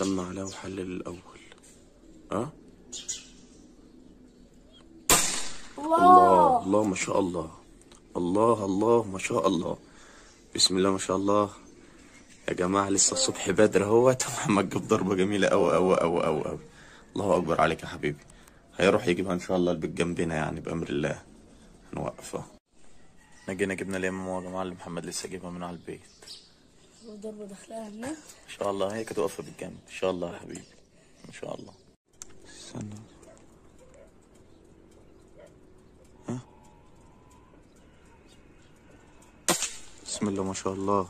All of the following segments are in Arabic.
سمع عليها وحلل الاول. ها الله الله ما شاء الله، الله الله ما شاء الله، بسم الله ما شاء الله يا جماعه. لسه الصبح بدري اهوت محمد جاب ضربه جميله قوي قوي قوي قوي قوي. الله اكبر عليك يا حبيبي. هيروح يجيبها ان شاء الله البيت جنبنا يعني بامر الله. هنوقفها. احنا جينا جبنا اليمام يا جماعه اللي محمد لسه جايبها من على البيت. ضربه داخلها هناك ان شاء الله. هي كانت واقفه بالجنب ان شاء الله يا حبيبي ان شاء الله. استنى. ها بسم الله ما شاء الله.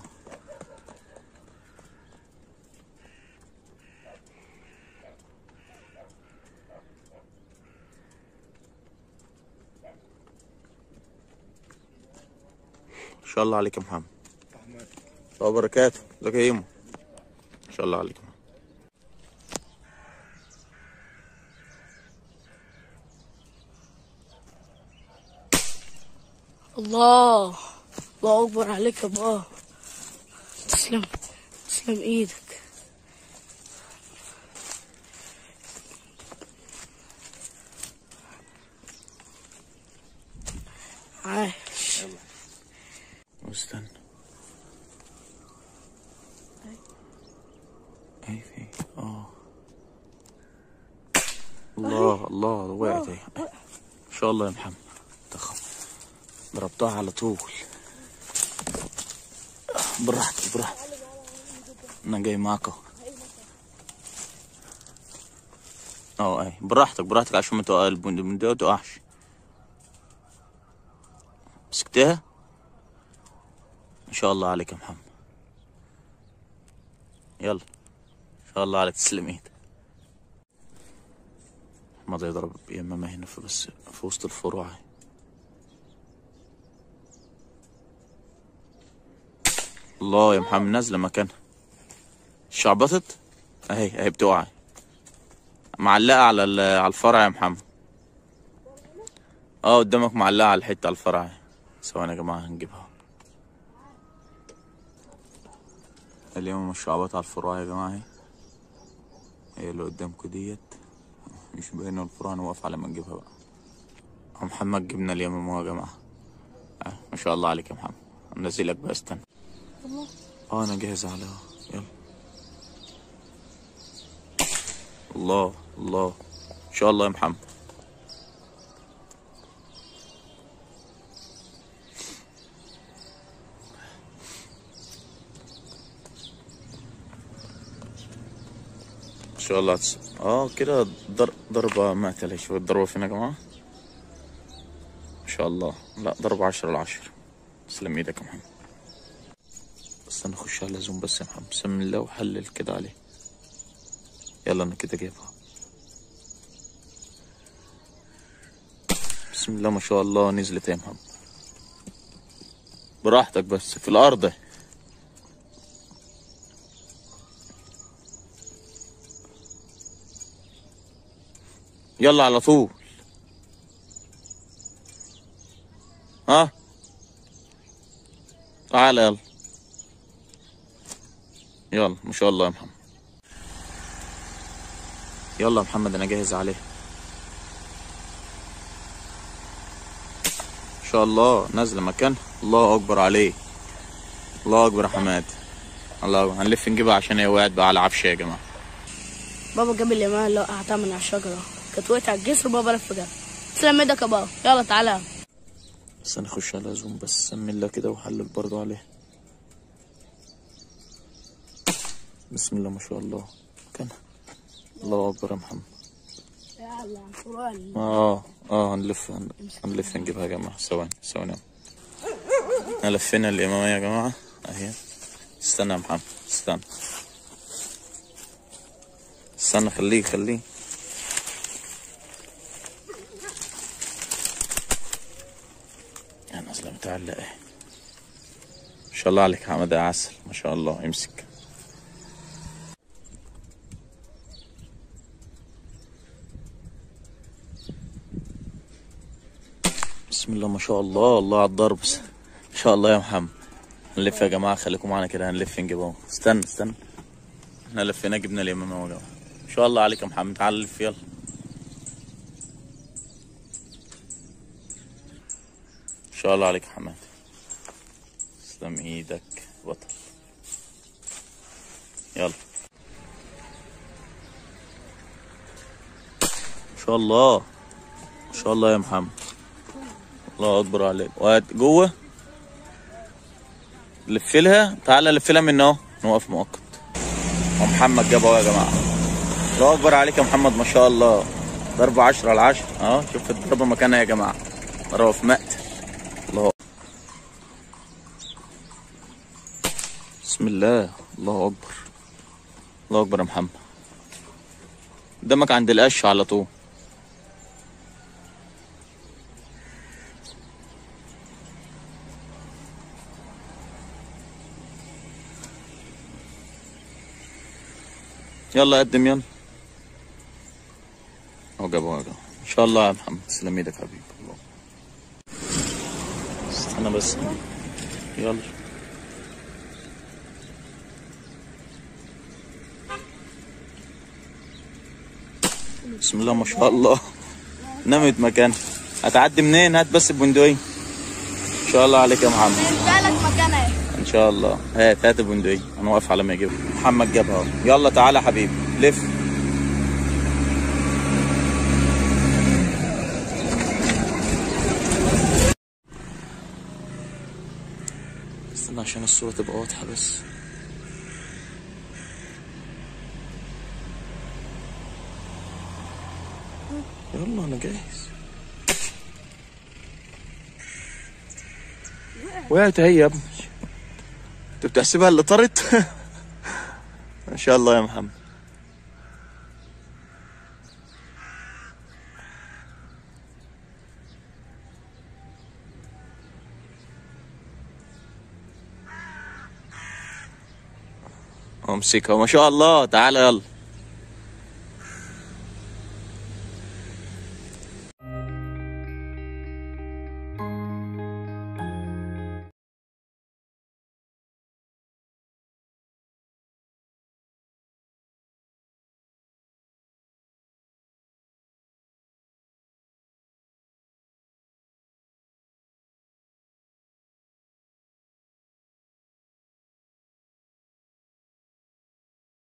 ان شاء الله عليك يا محمد. الله وبركاته. ازيك يا ايمو؟ ان شاء الله عليك يا محمد. الله الله اكبر عليك يا بابا. تسلم تسلم ايدك. عايش. استنى. اي في الله الله وقعت اهي. ان شاء الله يا محمد. ضربتها على طول. براحتك براحتك. انا جاي معاك اهو. اي براحتك براحتك عشان ما تقعش. مسكتها ان شاء الله عليك يا محمد. يلا ان شاء الله عليك. تسلم ايدك. محمد يضرب يمامة هنا بس في وسط الفروع. الله يا محمد نازله مكانها. شعبطت اهي بتقع. معلقه على الفرع يا محمد. قدامك معلقه على الحته على الفرع. ثواني يا جماعه هنجيبها. اليوم مش شعبطه على الفروع يا جماعه. هي اللي قدامكم ديت مش باينه الفروع. هنوقف على ما نجيبها بقى. محمد جبنا اليوم يا جماعه. ما شاء الله عليك يا محمد. هنزلك بقى استنى. انا جاهز على يلا. الله الله ان شاء الله يا محمد. ان شاء الله كده ضربة مقتلة. شوف الضربة فين يا جماعة. ان شاء الله. لا ضربة 10/10. تسلم ايدك يا محمد. استنى اخش على زوم بس يا محمد. بسم الله وحلل كده عليه. يلا انا كده جايبها. بسم الله ما شاء الله. نزلت يا محمد. براحتك بس في الارض. يلا على طول. تعالى يلا. يلا ما شاء الله يا محمد. يلا يا محمد انا جاهز عليه. ان شاء الله نازله مكانها. الله اكبر عليه. الله اكبر يا حماد. الله اكبر. هنلف نجيبها عشان هي وقعت بقى على عفشه يا جماعه. بابا جاب اليمامة اللي وقعتها من على الشجرة. كانت وقعت على الجسر. بابا لف جاب. تسلم ايدك يا بابا. يلا تعالى. بس نخش على زوم بس. سمي الله كده وحلل برضو عليه. بسم الله ما شاء الله. كان الله اكبر يا محمد. هنلف نجيبها يا جماعه. ثواني احنا لفينا الاماميه يا جماعه اهي. استنى يا محمد. استنى خليه يا نازله متعلقه اهي. ما شاء الله عليك يا حمد يا عسل. ما شاء الله. امسك. بسم الله ما شاء الله. الله على الضرب. ما شاء الله يا محمد. هنلف يا جماعه. خليكم معانا كده. هنلف نجيبهم. استنى احنا لفينا جبنا اليمامة اهو يا جماعة. ما شاء الله عليك يا محمد، تعال لف يلا. ما شاء الله عليك يا حماد، تسلم ايدك بطل. يلا ما شاء الله، ما شاء الله يا محمد، الله اكبر عليك. وهات جوه لفلها، تعالى لفلها من اهو، نوقف مؤقت. ومحمد جاب اهو يا جماعه. الله اكبر عليك يا محمد، ما شاء الله، ضربة 10 على 10 اهو. شوف الضربة مكانها يا جماعه، ضربة في مقتل. الله، بسم الله، الله اكبر، الله اكبر يا محمد. قدامك عند القش على طول. يلا قدم يلا. اهو جابوها يا جماعه، ان شاء الله يا محمد، تسلم ايدك حبيبي. الله، استنى بس، يلا. بسم الله ما شاء الله، نمت مكانها. هتعدي منين؟ هات بس البندقية. ان شاء الله عليك يا محمد، لك مكانها ان شاء الله. هات البندقية، انا واقف على ما يجيبها. محمد جابها اهو. يلا تعالى يا حبيبي، لف. استنى عشان الصورة تبقى واضحة بس. يلا انا جاهز. وقعت اهي يا ابني، انت بتحسبها اللي طرت؟ ما شاء الله يا محمد. امسكها، ما شاء الله. تعالى يلا.